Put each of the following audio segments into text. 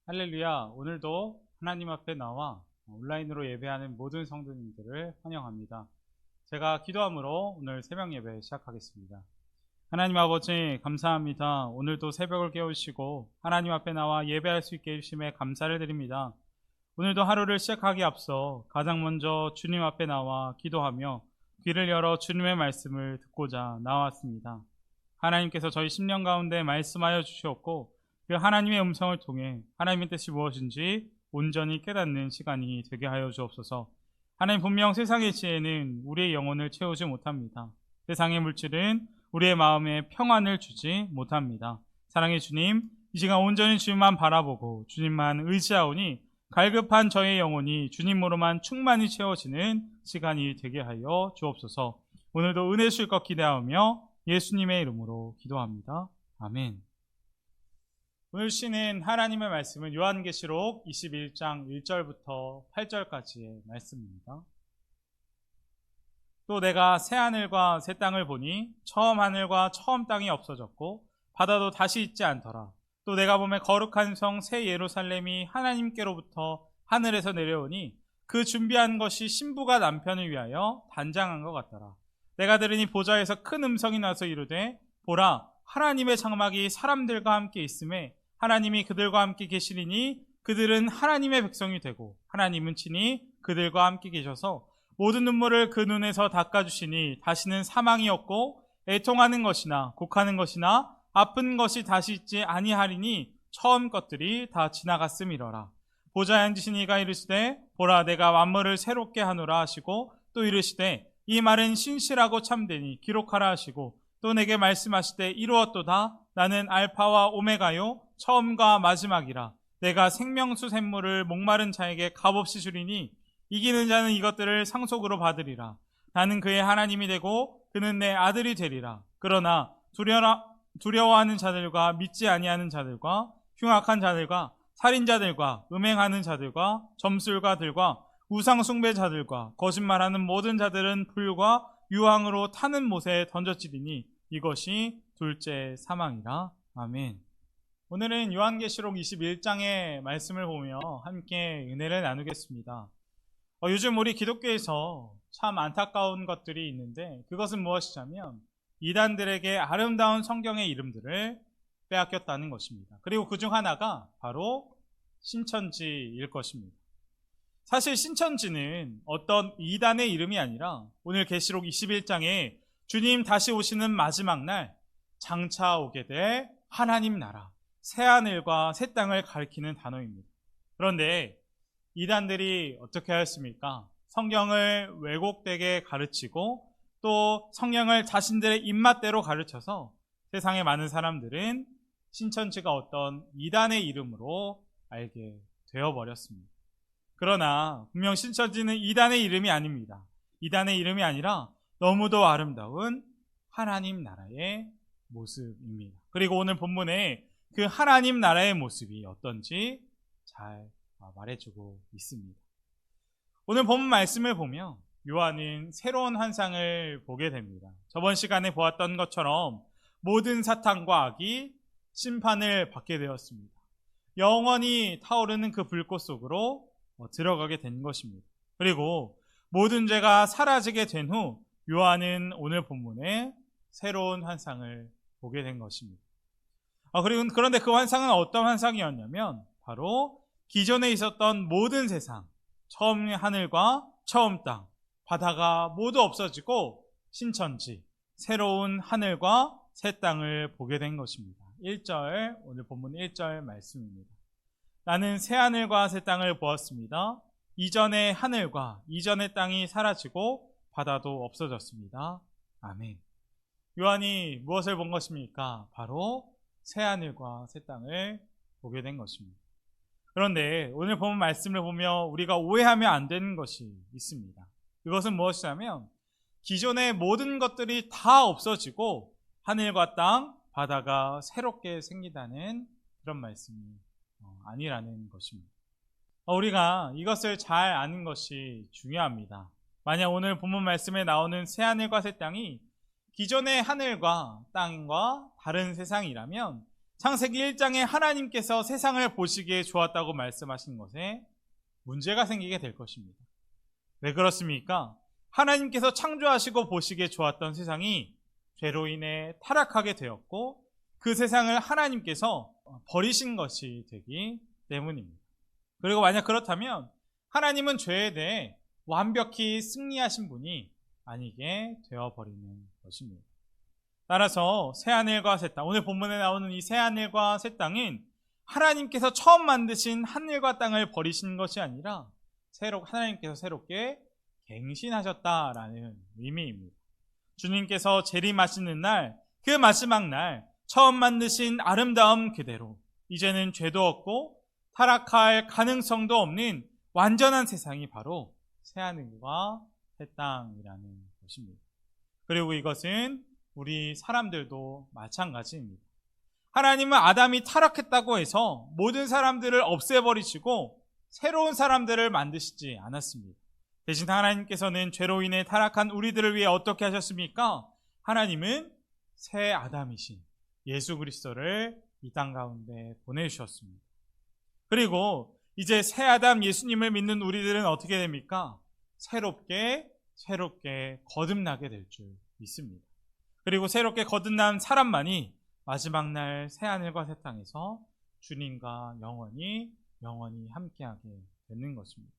할렐루야. 오늘도 하나님 앞에 나와 온라인으로 예배하는 모든 성도님들을 환영합니다. 제가 기도함으로 오늘 새벽 예배 시작하겠습니다. 하나님 아버지 감사합니다. 오늘도 새벽을 깨우시고 하나님 앞에 나와 예배할 수 있게 해주심에 감사를 드립니다. 오늘도 하루를 시작하기 앞서 가장 먼저 주님 앞에 나와 기도하며 귀를 열어 주님의 말씀을 듣고자 나왔습니다. 하나님께서 저희 심령 가운데 말씀하여 주시옵고 그 하나님의 음성을 통해 하나님의 뜻이 무엇인지 온전히 깨닫는 시간이 되게 하여 주옵소서. 하나님, 분명 세상의 지혜는 우리의 영혼을 채우지 못합니다. 세상의 물질은 우리의 마음에 평안을 주지 못합니다. 사랑의 주님, 이 시간 온전히 주님만 바라보고 주님만 의지하오니 갈급한 저의 영혼이 주님으로만 충만히 채워지는 시간이 되게 하여 주옵소서. 오늘도 은혜 주실 것 기대하며 예수님의 이름으로 기도합니다. 아멘. 오늘 주시는 하나님의 말씀은 요한계시록 21장 1절부터 8절까지의 말씀입니다. 또 내가 새 하늘과 새 땅을 보니 처음 하늘과 처음 땅이 없어졌고 바다도 다시 있지 않더라. 또 내가 보매 거룩한 성 새 예루살렘이 하나님께로부터 하늘에서 내려오니 그 준비한 것이 신부가 남편을 위하여 단장한 것 같더라. 내가 들으니 보좌에서 큰 음성이 나서 이르되 보라, 하나님의 장막이 사람들과 함께 있음에 하나님이 그들과 함께 계시리니 그들은 하나님의 백성이 되고 하나님은 친히 그들과 함께 계셔서 모든 눈물을 그 눈에서 닦아주시니 다시는 사망이 없고 애통하는 것이나 곡하는 것이나 아픈 것이 다시 있지 아니하리니 처음 것들이 다 지나갔음이러라. 보좌에 앉으신 이가 이르시되 보라, 내가 만물을 새롭게 하노라 하시고 또 이르시되 이 말은 신실하고 참되니 기록하라 하시고 또 내게 말씀하시되 이루었도다. 나는 알파와 오메가요 처음과 마지막이라. 내가 생명수 샘물을 목마른 자에게 값없이 주리니 이기는 자는 이것들을 상속으로 받으리라. 나는 그의 하나님이 되고 그는 내 아들이 되리라. 그러나 두려워하는 자들과 믿지 아니하는 자들과 흉악한 자들과 살인자들과 음행하는 자들과 점술가들과 우상숭배자들과 거짓말하는 모든 자들은 불과 유황으로 타는 못에 던져지리니 이것이 둘째 사망이라. 아멘. 오늘은 요한계시록 21장의 말씀을 보며 함께 은혜를 나누겠습니다. 요즘 우리 기독교에서 참 안타까운 것들이 있는데 그것은 무엇이냐면 이단들에게 아름다운 성경의 이름들을 빼앗겼다는 것입니다. 그리고 그중 하나가 바로 신천지일 것입니다. 사실 신천지는 어떤 이단의 이름이 아니라 오늘 계시록 21장에 주님 다시 오시는 마지막 날 장차 오게 될 하나님 나라, 새하늘과 새 땅을 가리키는 단어입니다. 그런데 이단들이 어떻게 하였습니까? 성경을 왜곡되게 가르치고 또 성경을 자신들의 입맛대로 가르쳐서 세상의 많은 사람들은 신천지가 어떤 이단의 이름으로 알게 되어버렸습니다. 그러나 분명 신천지는 이단의 이름이 아닙니다. 이단의 이름이 아니라 너무도 아름다운 하나님 나라의 모습입니다. 그리고 오늘 본문에 그 하나님 나라의 모습이 어떤지 잘 말해주고 있습니다. 오늘 본문 말씀을 보면 요한은 새로운 환상을 보게 됩니다. 저번 시간에 보았던 것처럼 모든 사탄과 악이 심판을 받게 되었습니다. 영원히 타오르는 그 불꽃 속으로 들어가게 된 것입니다. 그리고 모든 죄가 사라지게 된 후 요한은 오늘 본문에 새로운 환상을 보게 된 것입니다. 그런데 그 환상은 어떤 환상이었냐면 바로 기존에 있었던 모든 세상, 처음 하늘과 처음 땅, 바다가 모두 없어지고 신천지, 새로운 하늘과 새 땅을 보게 된 것입니다. 1절, 오늘 본문 1절 말씀입니다. 나는 새 하늘과 새 땅을 보았습니다. 이전의 하늘과 이전의 땅이 사라지고 바다도 없어졌습니다. 아멘. 요한이 무엇을 본 것입니까? 바로 새 하늘과 새 땅을 보게 된 것입니다. 그런데 오늘 본문 말씀을 보며 우리가 오해하면 안 되는 것이 있습니다. 그것은 무엇이냐면 기존의 모든 것들이 다 없어지고 하늘과 땅, 바다가 새롭게 생기다는 그런 말씀이 아니라는 것입니다. 우리가 이것을 잘 아는 것이 중요합니다. 만약 오늘 본문 말씀에 나오는 새 하늘과 새 땅이 기존의 하늘과 땅과 다른 세상이라면 창세기 1장에 하나님께서 세상을 보시기에 좋았다고 말씀하신 것에 문제가 생기게 될 것입니다. 왜 그렇습니까? 하나님께서 창조하시고 보시기에 좋았던 세상이 죄로 인해 타락하게 되었고 그 세상을 하나님께서 버리신 것이 되기 때문입니다. 그리고 만약 그렇다면 하나님은 죄에 대해 완벽히 승리하신 분이 아니게 되어버리는 것입니다. 따라서 새하늘과 새 땅, 오늘 본문에 나오는 이 새하늘과 새 땅은 하나님께서 처음 만드신 하늘과 땅을 버리신 것이 아니라 하나님께서 새롭게 갱신하셨다라는 의미입니다. 주님께서 재림하시는 날, 그 마지막 날 처음 만드신 아름다움 그대로 이제는 죄도 없고 타락할 가능성도 없는 완전한 세상이 바로 새하늘과 새 땅이라는 것입니다. 그리고 이것은 우리 사람들도 마찬가지입니다. 하나님은 아담이 타락했다고 해서 모든 사람들을 없애버리시고 새로운 사람들을 만드시지 않았습니다. 대신 하나님께서는 죄로 인해 타락한 우리들을 위해 어떻게 하셨습니까? 하나님은 새 아담이신 예수 그리스도를 이 땅 가운데 보내주셨습니다. 그리고 이제 새 아담 예수님을 믿는 우리들은 어떻게 됩니까? 새롭게 거듭나게 될 줄 믿습니다. 그리고 새롭게 거듭난 사람만이 마지막 날 새하늘과 새 땅에서 주님과 영원히 함께하게 되는 것입니다.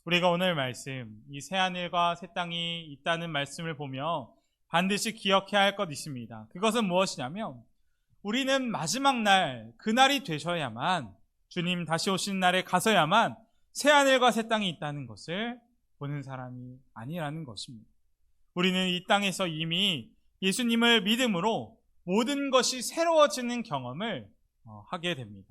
우리가 오늘 말씀, 이 새하늘과 새 땅이 있다는 말씀을 보며 반드시 기억해야 할 것 있습니다. 그것은 무엇이냐면 우리는 마지막 날, 그날이 되셔야만, 주님 다시 오시는 날에 가서야만 새하늘과 새 땅이 있다는 것을 보는 사람이 아니라는 것입니다. 우리는 이 땅에서 이미 예수님을 믿음으로 모든 것이 새로워지는 경험을 하게 됩니다.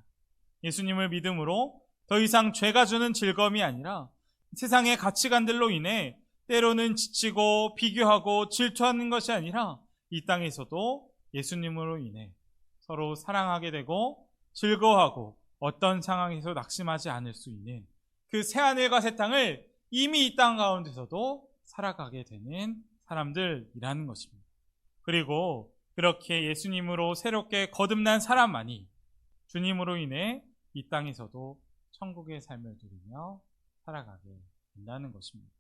예수님을 믿음으로 더 이상 죄가 주는 즐거움이 아니라 세상의 가치관들로 인해 때로는 지치고 비교하고 질투하는 것이 아니라 이 땅에서도 예수님으로 인해 서로 사랑하게 되고 즐거워하고 어떤 상황에서 낙심하지 않을 수 있는 그 새하늘과 새 땅을 이미 이 땅 가운데서도 살아가게 되는 사람들이라는 것입니다. 그리고 그렇게 예수님으로 새롭게 거듭난 사람만이 주님으로 인해 이 땅에서도 천국의 삶을 누리며 살아가게 된다는 것입니다.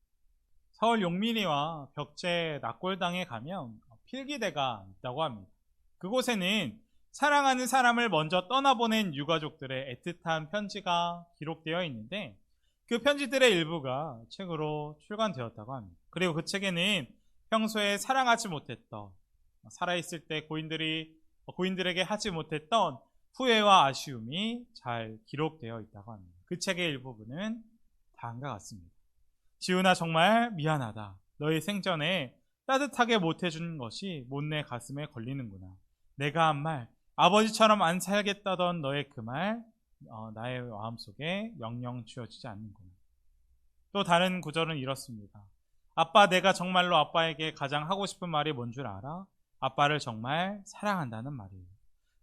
서울 용민이와 벽제 낙골당에 가면 필기대가 있다고 합니다. 그곳에는 사랑하는 사람을 먼저 떠나보낸 유가족들의 애틋한 편지가 기록되어 있는데 그 편지들의 일부가 책으로 출간되었다고 합니다. 그리고 그 책에는 평소에 사랑하지 못했던, 살아있을 때 고인들에게 하지 못했던 후회와 아쉬움이 잘 기록되어 있다고 합니다. 그 책의 일부분은 다음과 같습니다. 지훈아, 정말 미안하다. 너의 생전에 따뜻하게 못해준 것이 못내 가슴에 걸리는구나. 내가 한 말, 아버지처럼 안 살겠다던 너의 그 말, 나의 마음속에 영영 지워지지 않는구나. 또 다른 구절은 이렇습니다. 아빠, 내가 정말로 아빠에게 가장 하고 싶은 말이 뭔 줄 알아? 아빠를 정말 사랑한다는 말이에요.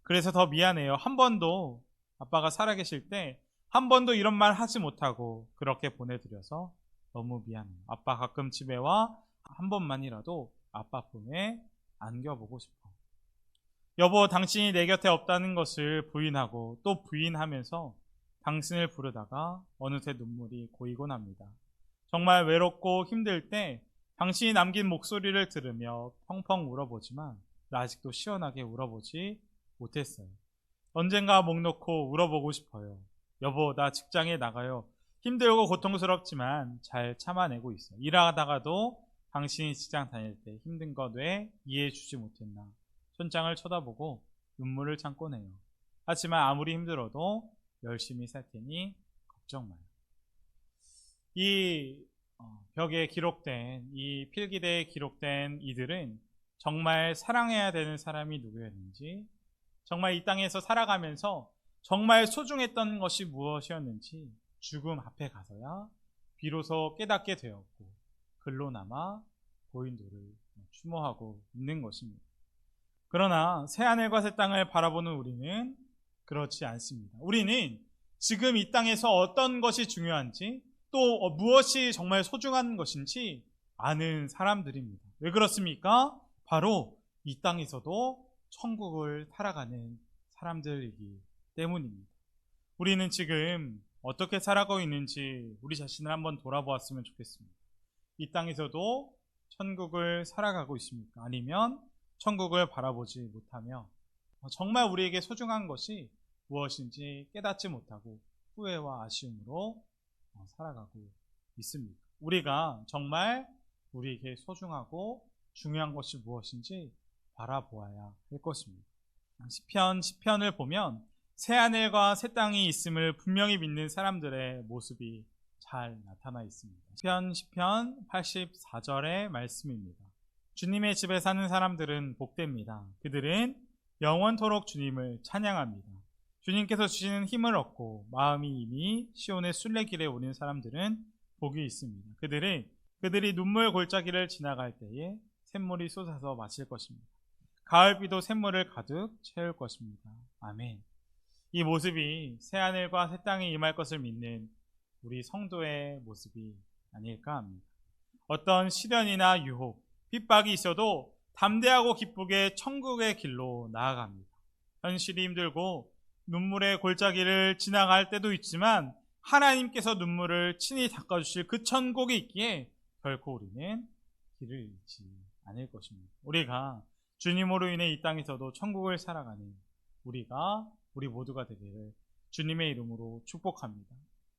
그래서 더 미안해요. 한 번도 아빠가 살아계실 때 한 번도 이런 말 하지 못하고 그렇게 보내드려서 너무 미안해요. 아빠 가끔 집에 와 한 번만이라도 아빠 품에 안겨보고 싶어. 여보, 당신이 내 곁에 없다는 것을 부인하고 또 부인하면서 당신을 부르다가 어느새 눈물이 고이곤 합니다. 정말 외롭고 힘들 때 당신이 남긴 목소리를 들으며 펑펑 울어보지만 나 아직도 시원하게 울어보지 못했어요. 언젠가 목 놓고 울어보고 싶어요. 여보, 나 직장에 나가요. 힘들고 고통스럽지만 잘 참아내고 있어. 일하다가도 당신이 직장 다닐 때 힘든 것 왜 이해해 주지 못했나. 천장을 쳐다보고 눈물을 참고 내요. 하지만 아무리 힘들어도 열심히 살 테니 걱정 마요. 이 벽에 기록된, 이 필기대에 기록된 이들은 정말 사랑해야 되는 사람이 누구였는지, 정말 이 땅에서 살아가면서 정말 소중했던 것이 무엇이었는지 죽음 앞에 가서야 비로소 깨닫게 되었고 글로 남아 고인돌을 추모하고 있는 것입니다. 그러나 새하늘과 새 땅을 바라보는 우리는 그렇지 않습니다. 우리는 지금 이 땅에서 어떤 것이 중요한지 또 무엇이 정말 소중한 것인지 아는 사람들입니다. 왜 그렇습니까? 바로 이 땅에서도 천국을 살아가는 사람들이기 때문입니다. 우리는 지금 어떻게 살아가고 있는지 우리 자신을 한번 돌아보았으면 좋겠습니다. 이 땅에서도 천국을 살아가고 있습니까? 아니면 천국을 바라보지 못하며 정말 우리에게 소중한 것이 무엇인지 깨닫지 못하고 후회와 아쉬움으로 살아가고 있습니까? 우리가 정말 우리에게 소중하고 중요한 것이 무엇인지 바라보아야 할 것입니다. 시편을 보면 새하늘과 새 땅이 있음을 분명히 믿는 사람들의 모습이 잘 나타나 있습니다. 시편 84절의 말씀입니다. 주님의 집에 사는 사람들은 복됩니다. 그들은 영원토록 주님을 찬양합니다. 주님께서 주시는 힘을 얻고 마음이 이미 시온의 순례길에 오는 사람들은 복이 있습니다. 그들이 눈물 골짜기를 지나갈 때에 샘물이 쏟아서 마실 것입니다. 가을비도 샘물을 가득 채울 것입니다. 아멘. 이 모습이 새하늘과 새 땅에 임할 것을 믿는 우리 성도의 모습이 아닐까 합니다. 어떤 시련이나 유혹, 핍박이 있어도 담대하고 기쁘게 천국의 길로 나아갑니다. 현실이 힘들고 눈물의 골짜기를 지나갈 때도 있지만 하나님께서 눈물을 친히 닦아주실 그 천국이 있기에 결코 우리는 길을 잃지 않을 것입니다. 우리가 주님으로 인해 이 땅에서도 천국을 살아가는 우리 모두가 되기를 주님의 이름으로 축복합니다.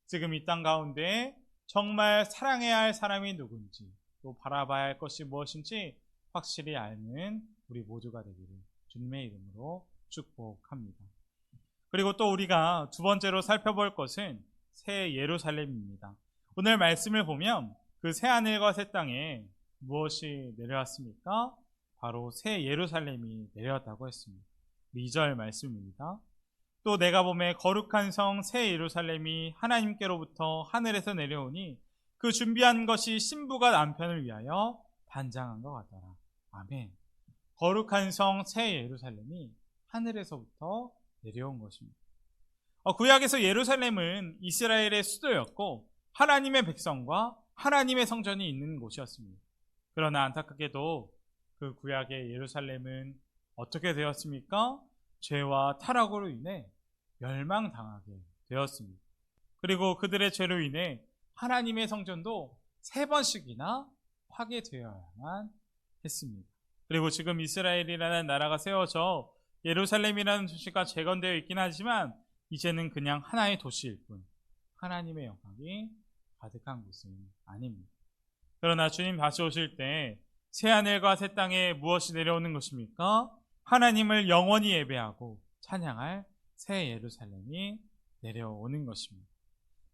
지금 이 땅 가운데 정말 사랑해야 할 사람이 누군지 또 바라봐야 할 것이 무엇인지 확실히 아는 우리 모두가 되기를 주님의 이름으로 축복합니다. 그리고 또 우리가 두 번째로 살펴볼 것은 새 예루살렘입니다. 오늘 말씀을 보면 그 새 하늘과 새 땅에 무엇이 내려왔습니까? 바로 새 예루살렘이 내려왔다고 했습니다. 2절 말씀입니다. 또 내가 보매 거룩한 성 새 예루살렘이 하나님께로부터 하늘에서 내려오니 그 준비한 것이 신부가 남편을 위하여 단장한 것 같더라. 아멘. 거룩한 성 새 예루살렘이 하늘에서부터 내려온 것입니다. 구약에서 예루살렘은 이스라엘의 수도였고 하나님의 백성과 하나님의 성전이 있는 곳이었습니다. 그러나 안타깝게도 그 구약의 예루살렘은 어떻게 되었습니까? 죄와 타락으로 인해 멸망당하게 되었습니다. 그리고 그들의 죄로 인해 하나님의 성전도 3번씩이나 파괴되어야만 했습니다. 그리고 지금 이스라엘이라는 나라가 세워져 예루살렘이라는 도시가 재건되어 있긴 하지만 이제는 그냥 하나의 도시일 뿐 하나님의 영광이 가득한 곳은 아닙니다. 그러나 주님 다시 오실 때 새하늘과 새 땅에 무엇이 내려오는 것입니까? 하나님을 영원히 예배하고 찬양할 새 예루살렘이 내려오는 것입니다.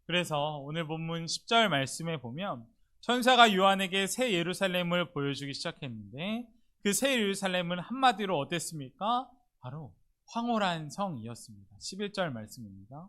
그래서 오늘 본문 10절 말씀에 보면 천사가 요한에게 새 예루살렘을 보여주기 시작했는데 그 새 예루살렘은 한마디로 어땠습니까? 바로 황홀한 성이었습니다. 11절 말씀입니다.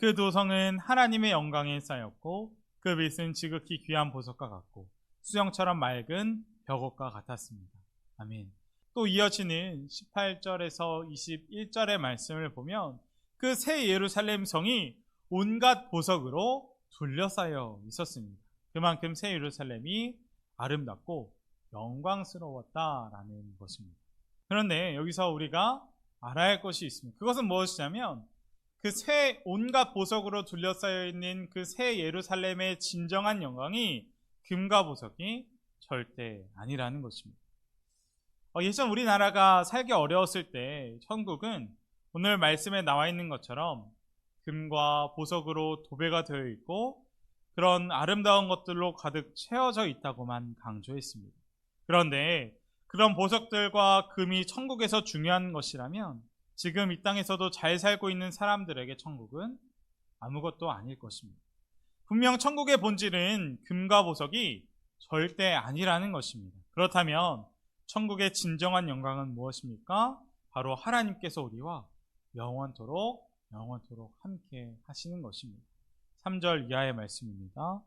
그 도성은 하나님의 영광에 쌓였고 그 빛은 지극히 귀한 보석과 같고 수정처럼 맑은 벽옷과 같았습니다. 아멘. 또 이어지는 18절에서 21절의 말씀을 보면 그 새 예루살렘 성이 온갖 보석으로 둘러싸여 있었습니다. 그만큼 새 예루살렘이 아름답고 영광스러웠다라는 것입니다. 그런데 여기서 우리가 알아야 할 것이 있습니다. 그것은 무엇이냐면 그 새 온갖 보석으로 둘러싸여 있는 그 새 예루살렘의 진정한 영광이 금과 보석이 절대 아니라는 것입니다. 예전 우리나라가 살기 어려웠을 때 천국은 오늘 말씀에 나와 있는 것처럼 금과 보석으로 도배가 되어 있고 그런 아름다운 것들로 가득 채워져 있다고만 강조했습니다. 그런데 그런 보석들과 금이 천국에서 중요한 것이라면 지금 이 땅에서도 잘 살고 있는 사람들에게 천국은 아무것도 아닐 것입니다. 분명 천국의 본질은 금과 보석이 절대 아니라는 것입니다. 그렇다면 천국의 진정한 영광은 무엇입니까? 바로 하나님께서 우리와 영원토록 함께 하시는 것입니다. 3절 이하의 말씀입니다.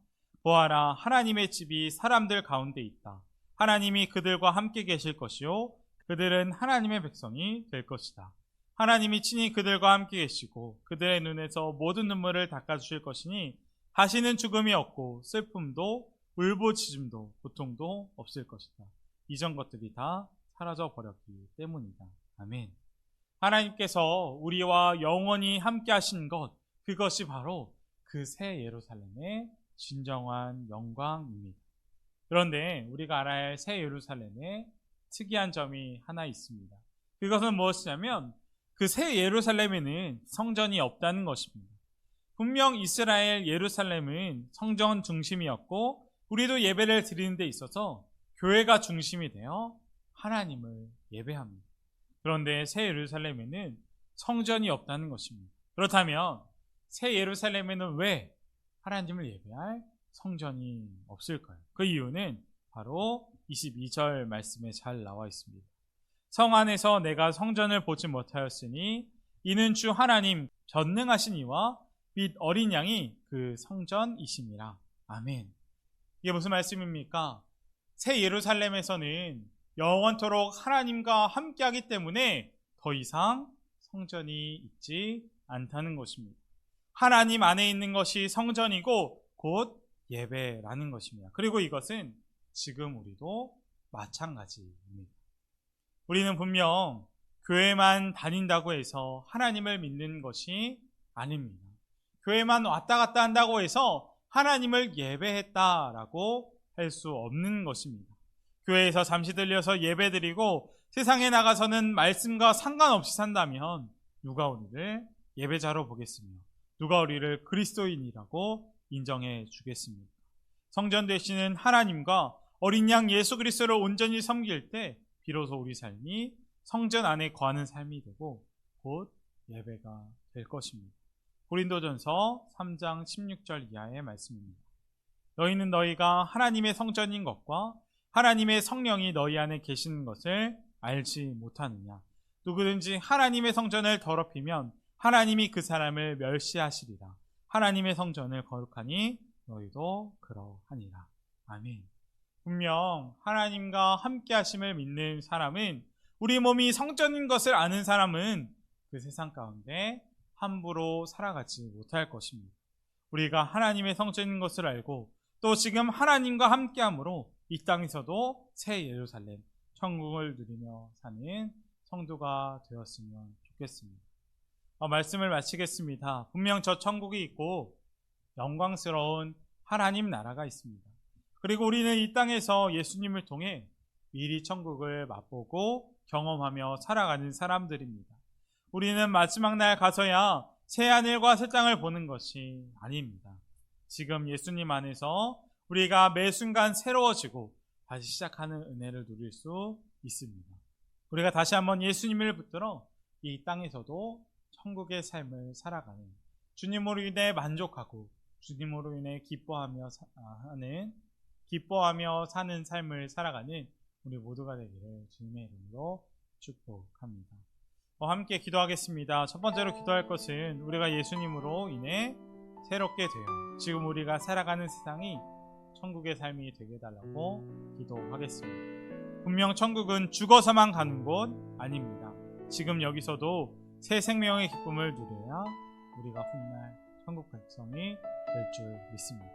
보아라, 하나님의 집이 사람들 가운데 있다. 하나님이 그들과 함께 계실 것이요 그들은 하나님의 백성이 될 것이다. 하나님이 친히 그들과 함께 계시고 그들의 눈에서 모든 눈물을 닦아주실 것이니 다시는 죽음이 없고 슬픔도 울부짖음도 고통도 없을 것이다. 이전 것들이 다 사라져 버렸기 때문이다. 아멘. 하나님께서 우리와 영원히 함께 하신 것, 그것이 바로 그 새 예루살렘의 진정한 영광입니다. 그런데 우리가 알아야 할 새 예루살렘에 특이한 점이 하나 있습니다. 그것은 무엇이냐면 그 새 예루살렘에는 성전이 없다는 것입니다. 분명 이스라엘 예루살렘은 성전 중심이었고 우리도 예배를 드리는 데 있어서 교회가 중심이 되어 하나님을 예배합니다. 그런데 새 예루살렘에는 성전이 없다는 것입니다. 그렇다면 새 예루살렘에는 왜 하나님을 예배할 성전이 없을까요? 그 이유는 바로 22절 말씀에 잘 나와 있습니다. 성 안에서 내가 성전을 보지 못하였으니 이는 주 하나님 전능하신 이와 및 어린 양이 그 성전이심이라. 아멘. 이게 무슨 말씀입니까? 새 예루살렘에서는 영원토록 하나님과 함께하기 때문에 더 이상 성전이 있지 않다는 것입니다. 하나님 안에 있는 것이 성전이고 곧 예배라는 것입니다. 그리고 이것은 지금 우리도 마찬가지입니다. 우리는 분명 교회만 다닌다고 해서 하나님을 믿는 것이 아닙니다. 교회만 왔다 갔다 한다고 해서 하나님을 예배했다라고 할 수 없는 것입니다. 교회에서 잠시 들려서 예배드리고 세상에 나가서는 말씀과 상관없이 산다면 누가 우리를 예배자로 보겠으며 누가 우리를 그리스도인이라고 인정해 주겠습니까? 성전 되시는 하나님과 어린 양 예수 그리스도를 온전히 섬길 때 비로소 우리 삶이 성전 안에 거하는 삶이 되고 곧 예배가 될 것입니다. 고린도전서 3장 16절 이하의 말씀입니다. 너희는 너희가 하나님의 성전인 것과 하나님의 성령이 너희 안에 계시는 것을 알지 못하느냐. 누구든지 하나님의 성전을 더럽히면 하나님이 그 사람을 멸시하시리라. 하나님의 성전을 거룩하니 너희도 그러하니라. 아멘. 분명 하나님과 함께 하심을 믿는 사람은, 우리 몸이 성전인 것을 아는 사람은 그 세상 가운데 함부로 살아가지 못할 것입니다. 우리가 하나님의 성전인 것을 알고 또 지금 하나님과 함께함으로 이 땅에서도 새 예루살렘, 천국을 누리며 사는 성도가 되었으면 좋겠습니다. 말씀을 마치겠습니다. 분명 저 천국이 있고 영광스러운 하나님 나라가 있습니다. 그리고 우리는 이 땅에서 예수님을 통해 미리 천국을 맛보고 경험하며 살아가는 사람들입니다. 우리는 마지막 날 가서야 새 하늘과 새 땅을 보는 것이 아닙니다. 지금 예수님 안에서 우리가 매 순간 새로워지고 다시 시작하는 은혜를 누릴 수 있습니다. 우리가 다시 한번 예수님을 붙들어 이 땅에서도 천국의 삶을 살아가는, 주님으로 인해 만족하고 주님으로 인해 기뻐하며 사는 삶을 살아가는 우리 모두가 되기를 주님의 이름으로 축복합니다. 함께 기도하겠습니다. 첫 번째로 기도할 것은 우리가 예수님으로 인해 새롭게 되어 지금 우리가 살아가는 세상이 천국의 삶이 되게 해달라고 기도하겠습니다. 분명 천국은 죽어서만 가는 곳 아닙니다. 지금 여기서도 새 생명의 기쁨을 누려야 우리가 훗날 천국 백성이 될 줄 믿습니다.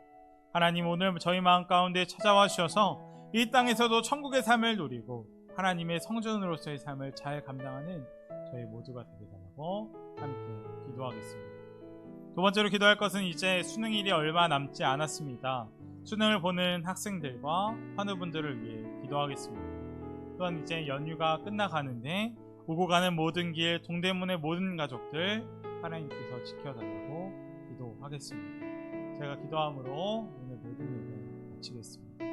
하나님, 오늘 저희 마음 가운데 찾아와 주셔서 이 땅에서도 천국의 삶을 누리고 하나님의 성전으로서의 삶을 잘 감당하는 저희 모두가 되게 해달라고 함께 기도하겠습니다. 두 번째로 기도할 것은 이제 수능일이 얼마 남지 않았습니다. 수능을 보는 학생들과 환우분들을 위해 기도하겠습니다. 또한 이제 연휴가 끝나가는데 오고 가는 모든 길, 동대문의 모든 가족들 하나님께서 지켜달라고 기도하겠습니다. 제가 기도함으로 오늘 모든 일을 마치겠습니다.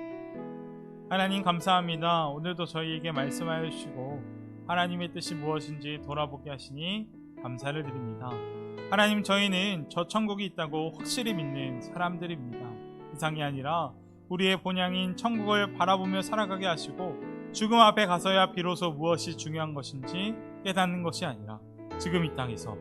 하나님 감사합니다. 오늘도 저희에게 말씀하여 주시고 하나님의 뜻이 무엇인지 돌아보게 하시니 감사를 드립니다. 하나님, 저희는 저 천국이 있다고 확실히 믿는 사람들입니다. 이상이 아니라 우리의 본향인 천국을 바라보며 살아가게 하시고 죽음 앞에 가서야 비로소 무엇이 중요한 것인지 깨닫는 것이 아니라 지금 이 땅에서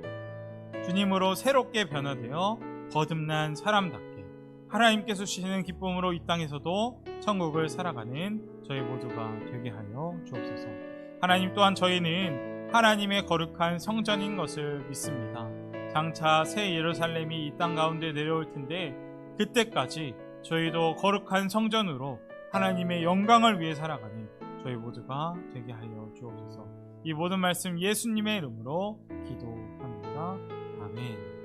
주님으로 새롭게 변화되어 거듭난 사람답게 하나님께서 주시는 기쁨으로 이 땅에서도 천국을 살아가는 저희 모두가 되게 하여 주옵소서. 하나님, 또한 저희는 하나님의 거룩한 성전인 것을 믿습니다. 장차 새 예루살렘이 이 땅 가운데 내려올 텐데 그때까지 저희도 거룩한 성전으로 하나님의 영광을 위해 살아가는 저희 모두가 되게 하여 주옵소서. 이 모든 말씀 예수님의 이름으로 기도합니다. 아멘.